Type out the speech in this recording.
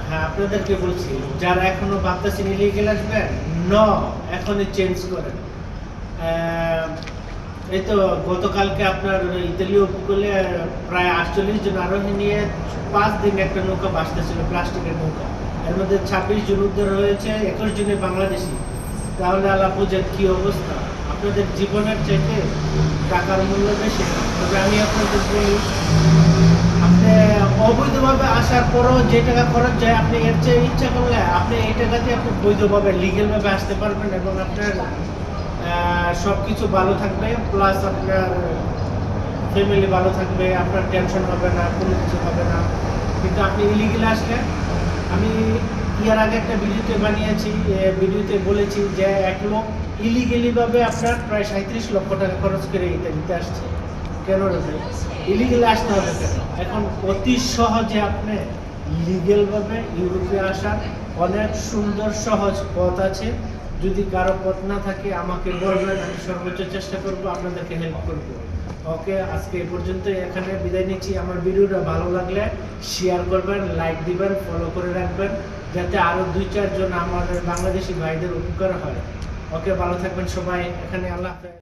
হ্যাঁ, আপনাদেরকে বলছি যারা এখনো ভাবতেছেন ইলিগেল আসবেন, এখনই চেঞ্জ করেন। এই তো গতকালকে আপনার ইতালীয় উপকূলে প্রায় 48 জন আরোহী নিয়ে 5 দিন একটা নৌকা ভাসতেছিল, প্লাস্টিকের নৌকা। এর মধ্যে 26 জন উদ্ধার হয়েছে, 21 জনে বাংলাদেশি। তাহলে আল্লাহ বুঝেন কি অবস্থা। আপনাদের জীবনের চাইতে টাকার মূল্য বেশি। তবে আমি আপনাদের বলি, আপনি অবৈধভাবে আসার পরও যে টাকা খরচ যায়, আপনি এর চেয়ে ইচ্ছা করলে আপনি এই টাকা দিয়ে আপনি বৈধভাবে লিগেলভাবে আসতে পারবেন এবং আপনার সব কিছু ভালো থাকবে, প্লাস আপনার ফ্যামিলি ভালো থাকবে, আপনার টেনশন হবে না, কোনো কিছু হবে না। কিন্তু আপনি ইলিগেল আসলে, আমি ইয়ার আগে একটা ভিডিওতে বানিয়েছি, ভিডিওতে বলেছি যে এক লোক ইলিগেলিভাবে আপনার প্রায় 37 লক্ষ টাকা খরচ করে ইতালিতে আসছে। কেন রে ভাই? ইলিগেল আসতে হবে কেন? এখন অতি সহজে আপনি লিগেলভাবে ইউরোপে আসার অনেক সুন্দর সহজ পথ আছে। যদি কারো পথ না থাকে আমাকে বলবেন, আমি সর্বোচ্চ চেষ্টা করব আপনাদেরকে হেল্প করব। ওকে, আজকে এই পর্যন্ত এখানে বিদায় নিচ্ছি। আমার ভিডিওটা ভালো লাগলে শেয়ার করবেন, লাইক দিবেন, ফলো করে রাখবেন, যাতে আরও 2-4 জন আমাদের বাংলাদেশি ভাইদের উপকার হয়। ওকে, ভালো থাকবেন সবাই। এখানে আল্লাহ হাফেজ।